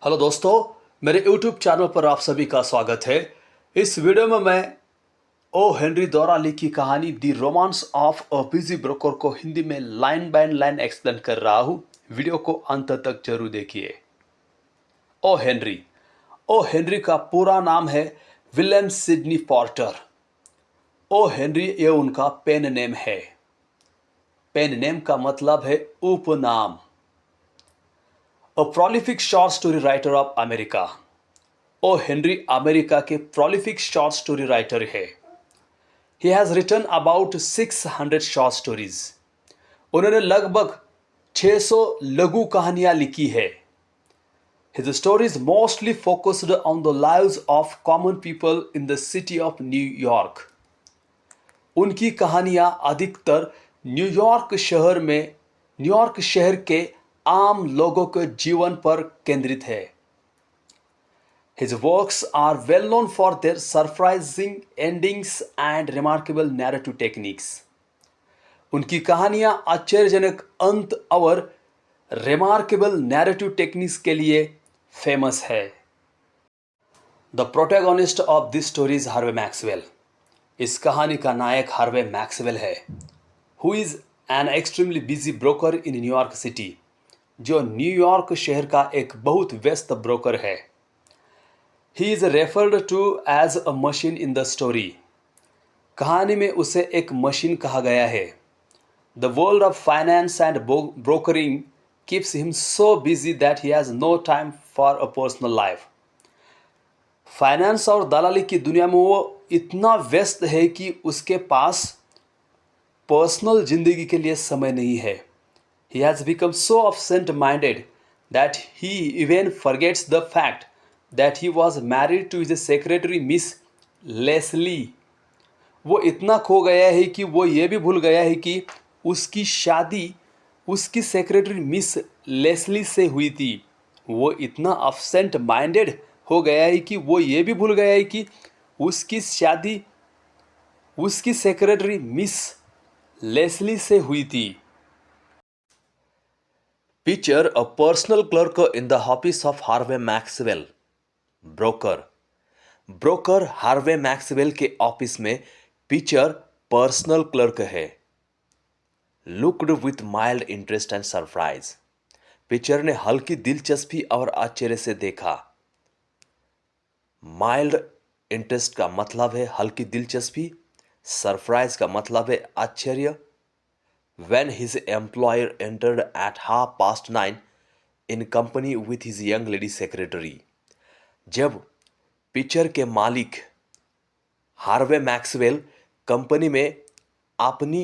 Hello दोस्तों, मेरे YouTube channel पर आप सभी का स्वागत है। इस वीडियो में मैं ओ हेनरी द्वारा लिखी कहानी the romance of a busy broker को हिंदी में लाइन बाय लाइन एक्सप्लेन कर रहा हूँ। वीडियो को अंत तक जरूर देखिए। O Henry. ओ हेनरी का पूरा नाम है William Sidney Porter. O Henry ये उनका पेन नेम है। पेन नेम का मतलब है उपनाम। A prolific short story writer of America. O Henry America के प्रोलिफिक शॉर्ट स्टोरी राइटर है। He has written about 600 short stories. उन्होंने लगभग 600 लघु कहानियां लिखी है। His stories mostly focused on the lives of common people in the city of New York. उनकी कहानियां अधिकतर न्यूयॉर्क शहर के आम लोगों के जीवन पर केंद्रित है। His works are well known for their surprising endings and remarkable narrative techniques. उनकी कहानियां आश्चर्यजनक अंत और रिमार्केबल नैरेटिव टेक्निक्स के लिए फेमस है। The protagonist of this story is Harvey Maxwell. इस कहानी का नायक हार्वे मैक्सवेल है, who is an extremely busy broker in New York city, जो न्यूयॉर्क शहर का एक बहुत व्यस्त ब्रोकर है। He is referred to as a machine in the story. कहानी में उसे एक मशीन कहा गया है। The world of finance and brokering keeps him so busy that he has no time for a personal life. Finance और दलाली की दुनिया में वो इतना व्यस्त है कि उसके पास पर्सनल जिंदगी के लिए समय नहीं है। He has become so absent-minded that he even forgets the fact that he was married to his secretary Miss Leslie. वो इतना खो गया है कि वो ये भी भूल गया है कि उसकी शादी उसकी सेक्रेटरी मिस लेस्ली से हुई थी। वो इतना अब्सेंट माइंडेड हो गया है कि वो ये भी भूल गया है कि उसकी शादी उसकी सेक्रेटरी मिस लेस्ली से हुई थी। Picture a personal clerk in the office of Harvey Maxwell. Broker Harvey Maxwell के ऑफिस में पिक्चर पर्सनल क्लर्क है। Looked with mild interest and surprise. Picture ने हल्की दिलचस्पी और आश्चर्य से देखा। माइल्ड इंटरेस्ट का मतलब है हल्की दिलचस्पी, सरप्राइज का मतलब है आश्चर्य। When his employer entered at 9:30 in company with his young lady secretary. जब पिक्चर के मालिक हार्वे मैक्सवेल कंपनी में अपनी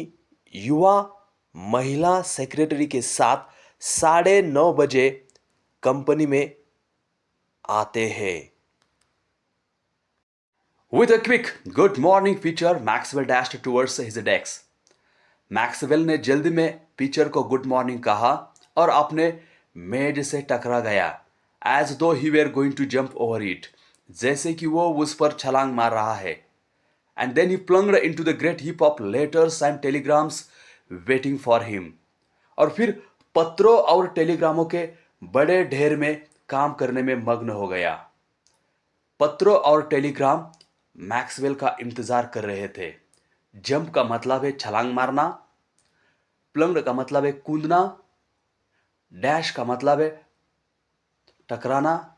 युवा महिला सेक्रेटरी के साथ 9:30 बजे कंपनी में आते हैं। With a quick good morning picture, Maxwell dashed towards his desk. Maxwell ने जल्दी में पिक्चर को गुड मॉर्निंग कहा और अपने मेज से टकरा गया। As though he were going to jump over it, जैसे कि वो उस पर छलांग मार रहा है। And then he plunged into the great heap of letters and telegrams waiting for him. और फिर पत्रों और टेलीग्रामों के बड़े ढेर में काम करने में मग्न हो गया। पत्रों और टेलीग्राम मैक्सवेल का इंतजार कर रहे थे। जंप का मतलब है छलांग मारना, प्लंग्ड का मतलब है कूदना, डैश का मतलब है टकराना,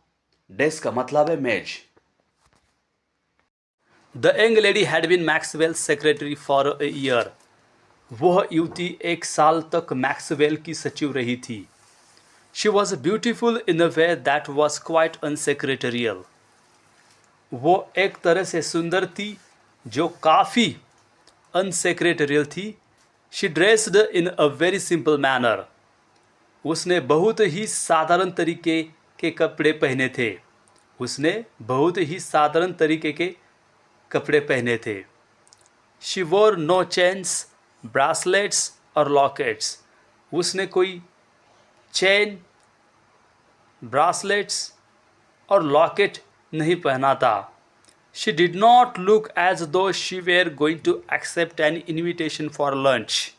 डेस्क का मतलब है मेज। The young lady had been Maxwell secretary for a year. वह युवती 1 साल तक मैक्सवेल की सचिव रही थी। She was beautiful in a way that was quite unsecretarial. वो एक तरह से सुंदर थी जो काफ़ी अनसेक्रेटरियल थी। She dressed in a very simple manner. उसने बहुत ही साधारण तरीके के कपड़े पहने थे। शी वोर नो चेन्स, ब्रासलेट्स और लॉकेट्स। उसने कोई चेन, ब्रासलेट्स और लॉकेट नहीं पहना था। She did not look as though she were going to accept an invitation for lunch.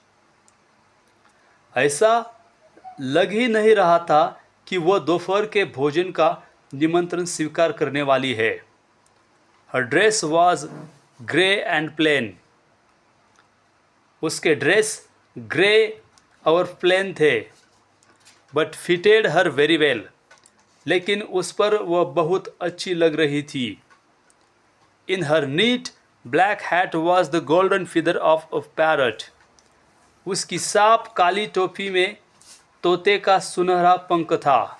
ऐसा लग ही नहीं रहा था कि वह दोपहर के भोजन का निमंत्रण स्वीकार करने वाली है। Her dress was grey and plain. उसके ड्रेस ग्रे और प्लेन थे, but fitted her very well. लेकिन उस पर वह बहुत अच्छी लग रही थी। In her neat black hat was the golden feather of a parrot. उसकी साफ काली टोपी में तोते का सुनहरा पंख था।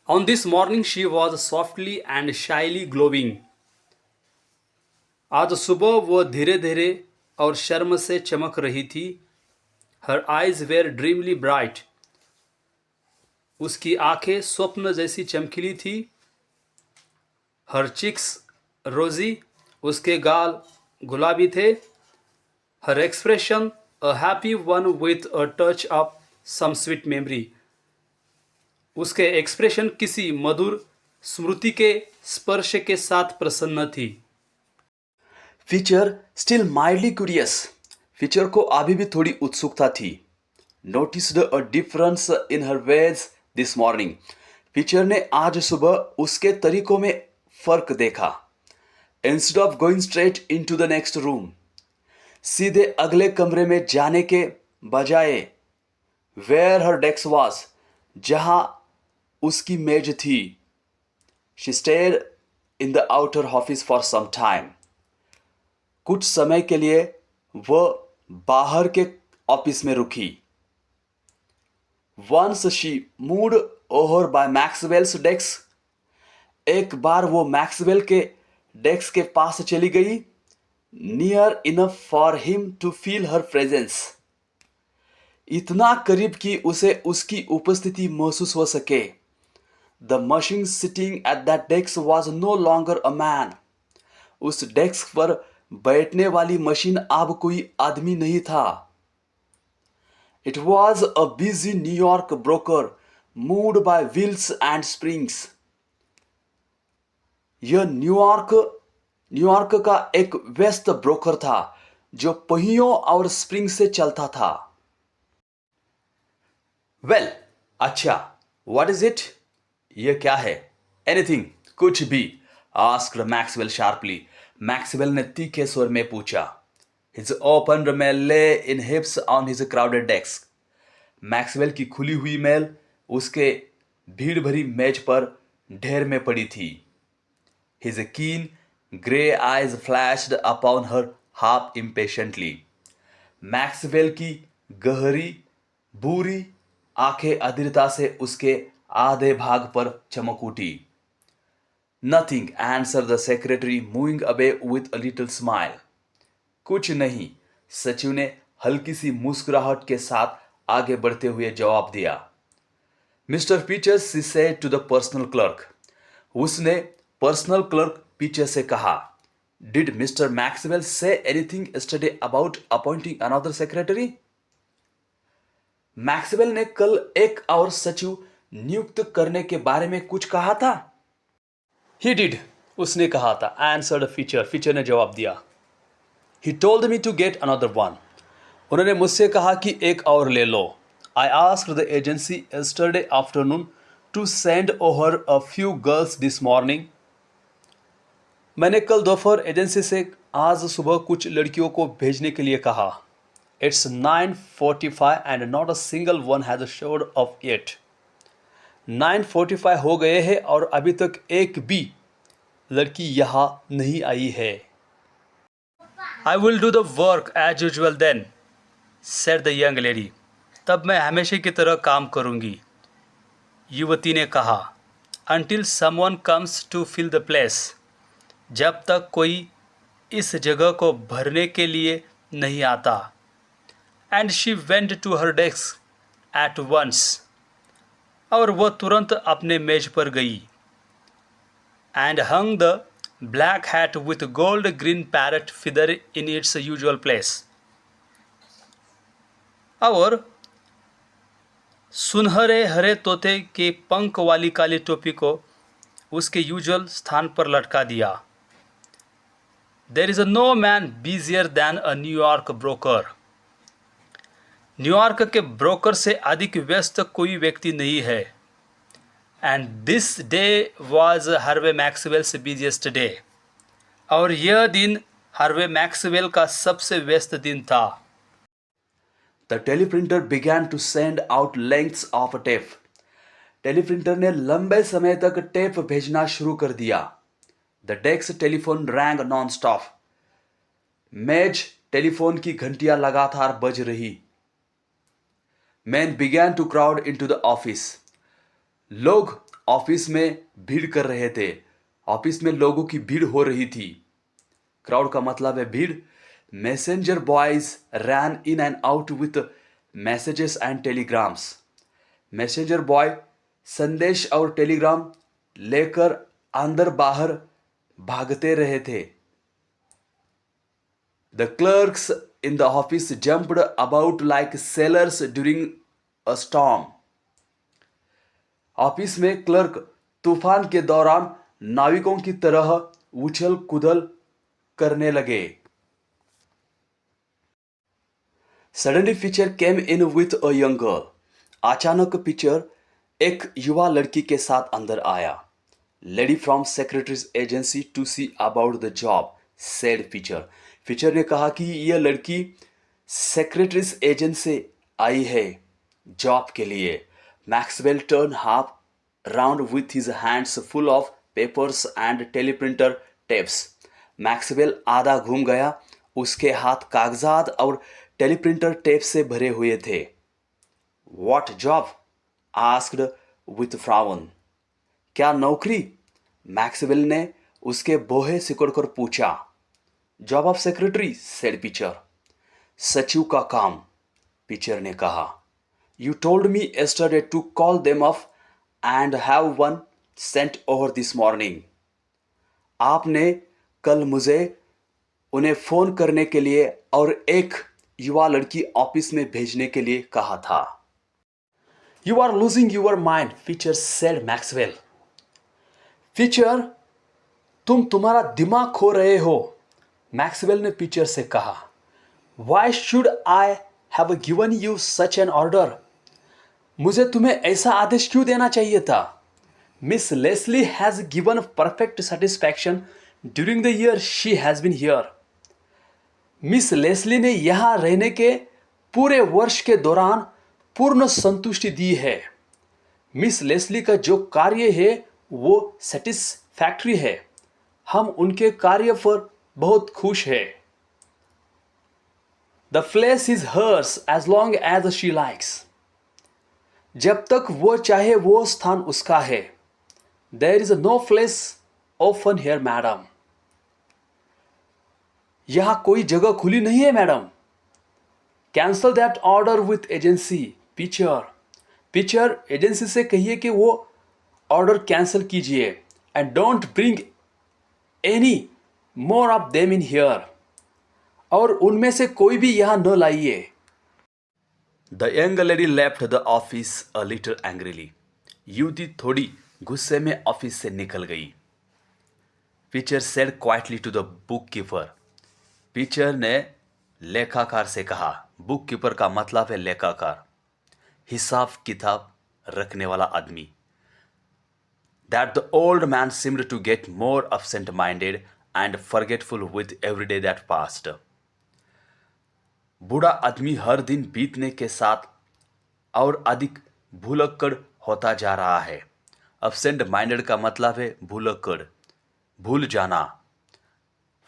On this morning she was softly and shyly glowing. आज सुबह वह धीरे धीरे और शर्म से चमक रही थी। Her eyes were dreamily bright. उसकी आंखें स्वप्न जैसी चमकीली थी। हर चिक्स रोजी। उसके गाल गुलाबी थे। Her expression a happy one with a touch of some sweet memory. उसके एक्सप्रेशन किसी मधुर स्मृति के स्पर्श के साथ प्रसन्न थी। Pitcher still mildly curious. Pitcher को अभी भी थोड़ी उत्सुकता थी। Noticed a difference in her ways this morning. Pitcher ने आज सुबह उसके तरीकों में फर्क देखा। Instead of going straight into the next room, सीधे अगले कमरे में जाने के बजाय, वेयर हर डेस्क वाज, जहां उसकी मेज थी, she stayed in the outer office for some time. कुछ समय के लिए वह बाहर के ऑफिस में रुकी। Once she moved over by Maxwell's desk. एक बार वो मैक्सवेल के डेस्क के पास चली गई। Near enough for him to feel her presence. इतना करीब कि उसे उसकी उपस्थिति महसूस हो सके। The machine sitting at that desk was no longer a man. उस डेस्क पर बैठने वाली मशीन अब कोई आदमी नहीं था। It was a busy New York broker moved by wheels and springs. यह न्यूयॉर्क का एक व्यस्त ब्रोकर था जो पहियों और स्प्रिंग से चलता था। वेल, अच्छा, व्हाट इज इट? यह क्या है? एनीथिंग, कुछ भी, आस्क्ड मैक्सवेल शार्पली। मैक्सवेल ने तीखे स्वर में पूछा। His open mail lay in heaps on his crowded desk. Maxwell की खुली हुई मेल उसके भीड़ भरी मेज पर ढेर में पड़ी थी। हिज कीन grey eyes flashed upon her half impatiently. Maxwell की गहरी भूरी आंखें अधीरता से उसके आधे भाग पर चमक उठी। Nothing, answer the secretary moving away with a little smile. कुछ नहीं, सचिव ने हल्की सी मुस्कुराहट के साथ आगे बढ़ते हुए जवाब दिया। Mister Peters, she said to the personal clerk. उसने पर्सनल क्लर्क पीछे से कहा। Did mister Maxwell say anything yesterday about appointing another secretary? Maxwell ने कल एक और सचिव नियुक्त करने के बारे में कुछ कहा था? ही डिड, उसने कहा था। आंसर्ड फीचर ने जवाब दिया। He told me to get another one. उन्होंने मुझसे कहा कि एक और ले लो। I asked the agency yesterday afternoon to send over a few girls this morning. मैंने कल दोपहर एजेंसी से आज सुबह कुछ लड़कियों को भेजने के लिए कहा। It's 9:45 and not a single one has showed up yet. 9:45 हो गए हैं और अभी तक एक भी लड़की यहाँ नहीं आई है। I will do the work as usual then, said the young lady. तब मैं हमेशा की तरह काम करूँगी, युवती ने कहा। Until someone comes to fill the place, जब तक कोई इस जगह को भरने के लिए नहीं आता। And she went to her desk at once, और वह तुरंत अपने मेज पर गई। And hung the black hat with gold green parrot feather in its usual place, और सुनहरे हरे तोते के पंख वाली काली टोपी को उसके यूजुअल स्थान पर लटका दिया। There is no man busier than a New York broker. New York के ब्रोकर से अधिक व्यस्त कोई व्यक्ति नहीं है। And this day was Harvey Maxwell's busiest day. और यह दिन हार्वे मैक्सवेल का सबसे व्यस्त दिन था. The teleprinter began to send out lengths of tape. Teleprinter ने लंबे समय तक टेप भेजना शुरू कर दिया. The desk telephone rang non-stop. मेज टेलीफोन की घंटियां लगातार बज रही. Men began to crowd into the office. लोग ऑफिस में भीड़ कर रहे थे. ऑफिस में लोगों की भीड़ हो रही थी. क्राउड का मतलब है भीड़. Messenger boys ran in and out with messages and telegrams. Messenger boy संदेश और टेलीग्राम लेकर अंदर बाहर भागते रहे थे. The clerks in the office jumped about like sailors during a storm. Office में क्लर्क तूफान के दौरान नाविकों की तरह उछल कूदल करने लगे. Suddenly Pitcher came in with a young girl. अचानक पिक्चर एक युवा लड़की के साथ अंदर आया. Lady from secretaries agency to see about the job, said Pitcher. Pitcher ने कहा कि यह लड़की सेक्रेटरीज एजेंट से आई है जॉब के लिए. Maxwell turn half round with his hands full of papers and teleprinter tapes. Maxwell आधा घूम गया. उसके हाथ कागजात और टेलीप्रिंटर टेप से भरे हुए थे. What job? Asked with frown. क्या नौकरी? मैक्सवेल ने उसके बोहे सिकुड़कर पूछा. Job of secretary, said Pitcher. सचिव का काम, पिक्चर ने कहा. You told me yesterday to call them off and have one sent over this morning. आपने कल मुझे उन्हें फोन करने के लिए और एक युवा लड़की ऑफिस में भेजने के लिए कहा था. You are losing your mind, Pitcher said Maxwell. Pitcher, तुम तुम्हारा दिमाग खो रहे हो, मैक्सवेल ने पिक्चर से कहा. Why should I have given you such an order? मुझे तुम्हें ऐसा आदेश क्यों देना चाहिए था? Miss Leslie has given perfect satisfaction during the year she has been here. Miss Leslie ने यहाँ रहने के पूरे वर्ष के दौरान पूर्ण संतुष्टि दी है. मिस लेस्ली का जो कार्य है वो सेटिस्फैक्ट्री है. हम उनके कार्य पर बहुत खुश है. The place is hers as long as she likes. जब तक वो चाहे वो स्थान उसका है. There is no place open here madam. यहां कोई जगह खुली नहीं है madam. Cancel that order with agency, Pitcher. Pitcher, agency से कहिए कि वो ऑर्डर कैंसिल कीजिए. And don't bring any more of them in here. और उनमें से कोई भी यहां न लाइए. The young lady left the office a little angrily. युवती थोड़ी गुस्से में ऑफिस से निकल गई. Pitcher said quietly to the bookkeeper. Pitcher ने लेखाकार से कहा. बुक कीपर का मतलब है लेखाकार, हिसाब किताब रखने वाला आदमी. That the old man seemed to get more absent-minded and forgetful with every day that passed. बूढ़ा आदमी हर दिन बीतने के साथ और अधिक भूलक्कड़ होता जा रहा है. अब्सेंट माइंडेड का मतलब है भूलक्कड़, भूल जाना.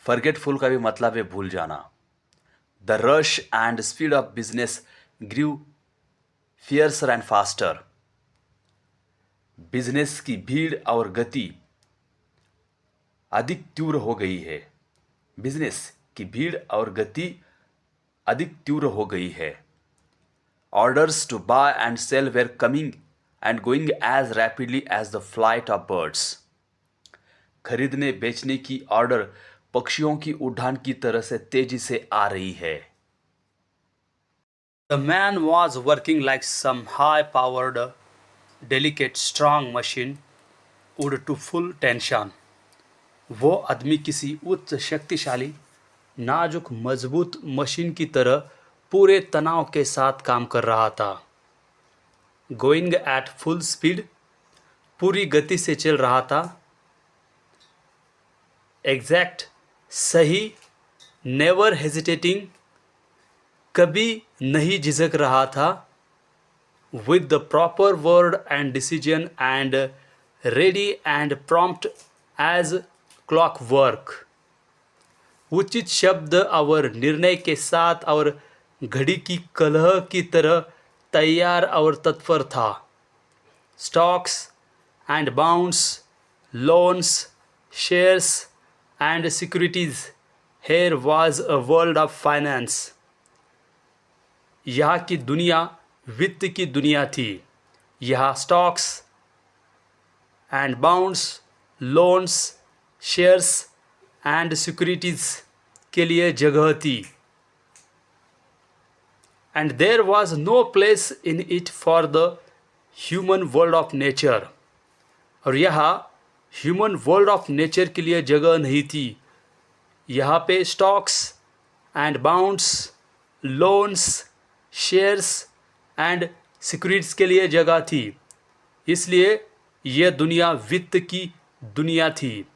फॉरगेटफुल का भी मतलब है भूल जाना. The rush and speed of business grew fiercer and faster. Business की भीड़ और गति अधिक तीव्र हो गई है. बिजनेस की भीड़ और गति अधिक तीव्र हो गई है. Orders to buy and sell were coming and going as rapidly as the flight of birds. खरीदने बेचने की ऑर्डर पक्षियों की उड़ान की तरह से तेजी से आ रही है. The man was working like some high powered delicate strong machine wound to full tension. वो आदमी किसी उच्च शक्तिशाली नाजुक मजबूत मशीन की तरह पूरे तनाव के साथ काम कर रहा था. गोइंग एट फुल स्पीड, पूरी गति से चल रहा था, एग्जैक्ट, सही, नेवर हेजिटेटिंग, कभी नहीं झिझक रहा था, with the proper word and decision and ready and prompt as clockwork, उचित शब्द और निर्णय के साथ और घड़ी की कलह की तरह तैयार और तत्पर था. Stocks and bonds, loans, shares and securities, here was a world of finance. यहाँ की दुनिया वित्त की दुनिया थी. यहाँ stocks and bonds, loans, shares and securities के लिए जगह थी. And there was no place in it for the human world of nature. और यहाँ ह्यूमन वर्ल्ड ऑफ नेचर के लिए जगह नहीं थी. यहाँ पे stocks and bonds, loans, shares and securities के लिए जगह थी. इसलिए यह दुनिया वित्त की दुनिया थी.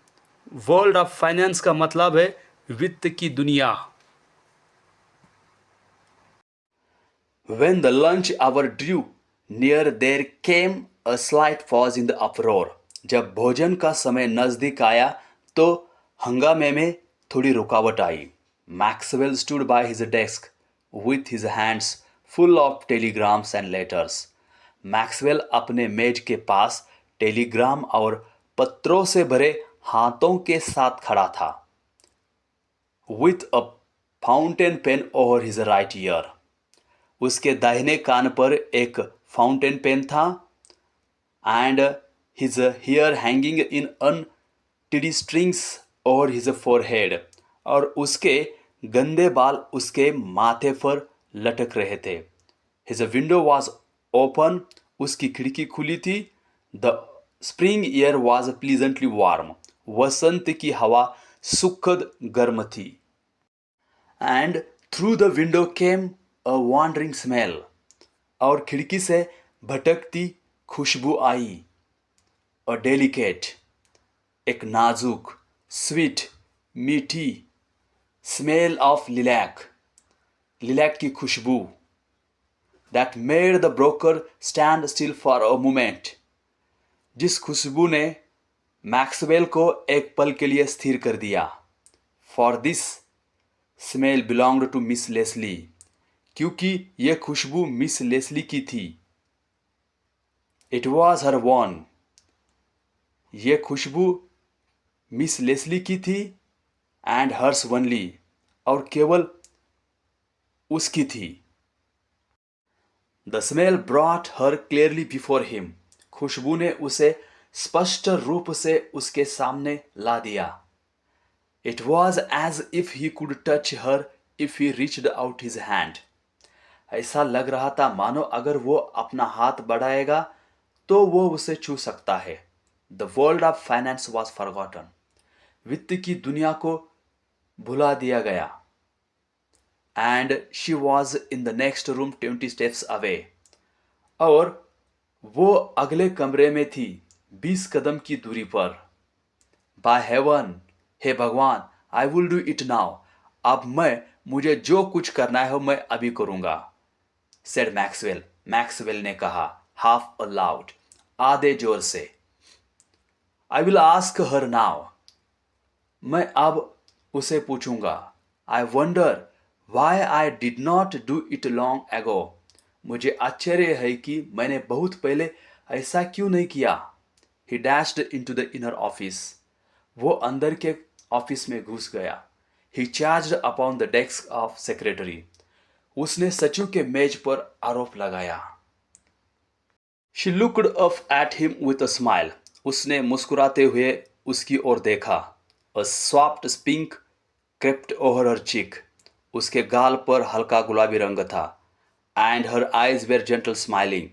वर्ल्ड ऑफ फाइनेंस का मतलब है वित्त की दुनिया. When the lunch hour drew near, there came a slight pause in the uproar. जब भोजन का समय नजदीक आया तो हंगामे में थोड़ी रुकावट आई. Maxwell stood by his desk with his hands full of telegrams and letters. Maxwell अपने मेज के पास टेलीग्राम और पत्रों से भरे हाथों के साथ खड़ा था. With a fountain pen over his right ear. उसके दाहिने कान पर एक फाउंटेन पेन था. And his hair hanging in untidy strings over his forehead. और उसके गंदे बाल उसके माथे पर लटक रहे थे. His window was open. उसकी खिड़की खुली थी. The spring air was pleasantly warm. वसंत की हवा सुखद गर्म थी. And through the window came a wandering smell. और खिड़की से भटकती खुशबू आई. A delicate, एक नाजुक, sweet, मीठी, smell of lilac, लिलैक की खुशबू. That made the broker stand still for a moment. जिस खुशबू ने मैक्सवेल को एक पल के लिए स्थिर कर दिया. For this smell belonged to Miss Leslie. क्योंकि यह खुशबू मिस लेस्ली की थी. It was her own. यह खुशबू मिस लेस्ली की थी. And hers only. और केवल उसकी थी. The smell brought her clearly before him. खुशबू ने उसे स्पष्ट रूप से उसके सामने ला दिया. It was as if he could touch her if he reached out his hand. ऐसा लग रहा था मानो अगर वो अपना हाथ बढ़ाएगा तो वो उसे छू सकता है. The world of finance was forgotten. वित्त की दुनिया को भुला दिया गया. And she was in the next room 20 steps away. और वो अगले कमरे में थी 20 कदम की दूरी पर. By heaven, हे भगवान, I will do it now. अब मुझे जो कुछ करना है मैं अभी करूंगा. Said Maxwell. मैक्सवेल ने कहा, half aloud, आधे जोर से. I will ask her now. मैं अब उसे पूछूंगा. I wonder why I did not do it long ago. मुझे आश्चर्य है कि मैंने बहुत पहले ऐसा क्यों नहीं किया. He dashed into the inner office. वो अंदर के ऑफिस में घुस गया. He charged upon the desk of secretary. उसने सचिव के मेज पर आरोप लगाया. She looked up at him with a smile. उसने मुस्कुराते हुए उसकी ओर देखा. A soft pink crept over her cheek. उसके गाल पर हल्का गुलाबी रंग था. And her eyes were gentle smiling.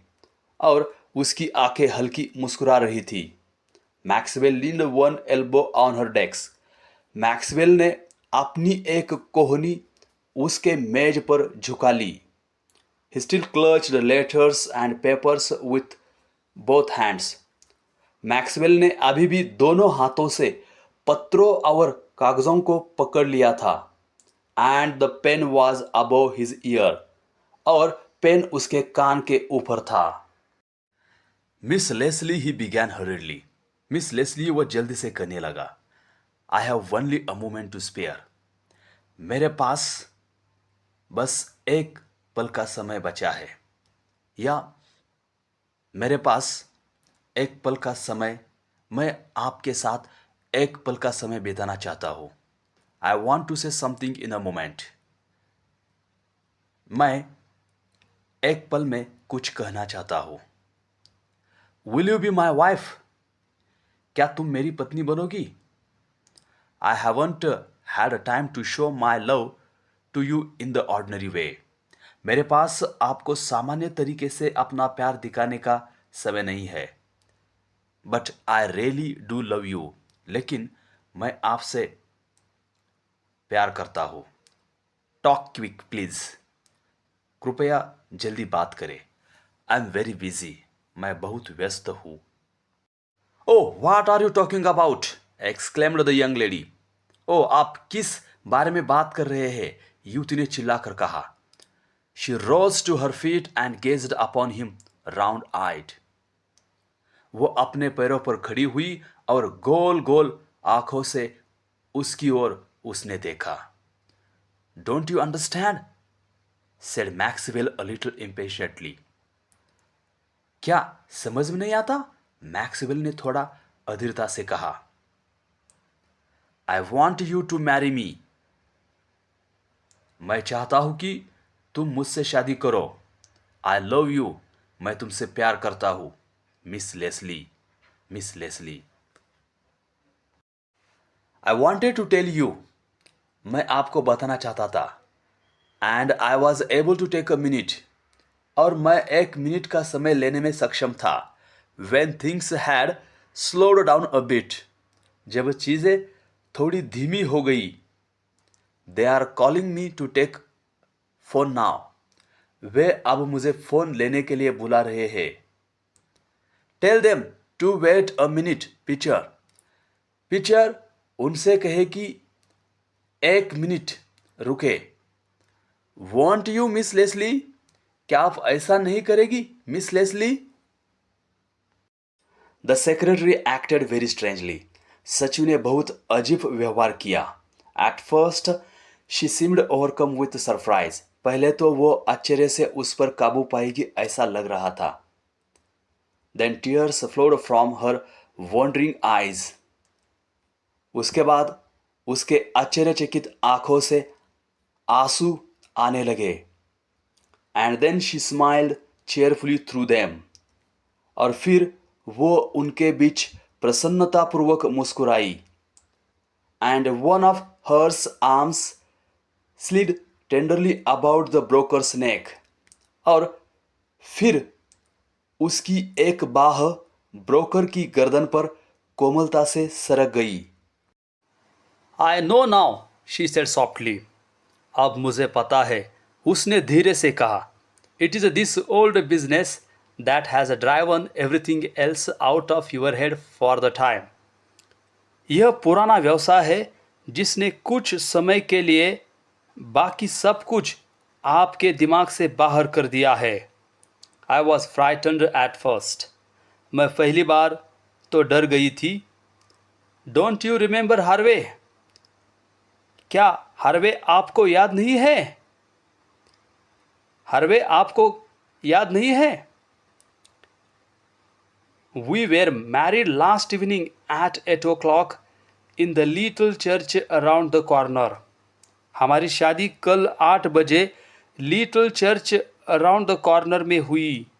और उसकी आंखें हल्की मुस्कुरा रही थी. Maxwell leaned one elbow on her desk. Maxwell ने अपनी एक कोहनी उसके मेज पर झुका ली. He still clutched the letters and papers with both hands. Maxwell ने अभी भी दोनों हाथों से पत्रों और कागजों को पकड़ लिया था। And the pen was above his ear, और पेन उसके कान के ऊपर था। Miss Leslie he began hurriedly. Miss Leslie वो जल्दी से कहने लगा, I have only a moment to spare. मेरे पास बस एक पल का समय बचा है, या मेरे पास एक पल का समय, मैं आपके साथ एक पल का समय बिताना चाहता हूं। I want to say something in a moment. मैं एक पल में कुछ कहना चाहता हूं। Will you be my wife? क्या तुम मेरी पत्नी बनोगी? I haven't had a time to show my love to you in the ordinary way. मेरे पास आपको सामान्य तरीके से अपना प्यार दिखाने का समय नहीं है। But I really do love you. लेकिन मैं आपसे प्यार करता हूं। Talk quick please. कृपया जल्दी बात करें। I am very busy. मैं बहुत व्यस्त हूं। Oh, what are you talking about? Exclaimed the young lady. Oh, आप किस बारे में बात कर रहे हैं? युवती ने चिल्लाकर कहा। She rose to her feet and gazed upon him round eyed. वो अपने पैरों पर खड़ी हुई और गोल गोल आंखों से उसकी ओर उसने देखा। Don't you understand? Said Maxwell a little impatiently. क्या समझ में नहीं आता? मैक्सवेल ने थोड़ा अधीरता से कहा। I want you to marry me. मैं चाहता हूं कि तुम मुझसे शादी करो। I love you. मैं तुमसे प्यार करता हूं, Miss Leslie. Miss Leslie. I wanted to tell you. मैं आपको बताना चाहता था। And I was able to take a minute. और मैं एक मिनट का समय लेने में सक्षम था। When things had slowed down a bit. जब चीज़ें थोड़ी धीमी हो गई। They are calling me to take phone now. वे अब मुझे फोन लेने के लिए बुला रहे हैं। Tell them to wait a minute Peter. Peter, उनसे कहे कि एक मिनट रुके। Won't you Miss Leslie? क्या आप ऐसा नहीं करेगी Miss Leslie? The secretary acted very strangely. सचिव ने बहुत अजीब व्यवहार किया। At first she seemed overcome with surprise. पहले तो वो आश्चर्य से उस पर काबू पाएगी ऐसा लग रहा था। Then tears flowed from her wondering eyes. उसके बाद उसके आश्चर्यचकित आंखों से आंसू आने लगे। And then she smiled cheerfully through them. और फिर वो उनके बीच प्रसन्नतापूर्वक मुस्कुराई। And one of hers arms slid tenderly about the broker's neck. और फिर उसकी एक बाह ब्रोकर की गर्दन पर कोमलता से सरक गई। I know now, she said softly. अब मुझे पता है, उसने धीरे से कहा। It is this old business that has driven everything else out of your head for the time. यह पुराना व्यवसाय है जिसने कुछ समय के लिए बाकी सब कुछ आपके दिमाग से बाहर कर दिया है। I was frightened at first. मैं पहली बार तो डर गई थी। Don't you remember Harvey? क्या हार्वे आपको याद नहीं है? हार्वे आपको याद नहीं है? We were married last evening at 8 o'clock in the little church around the corner. हमारी शादी कल 8 बजे little church around the corner में हुई।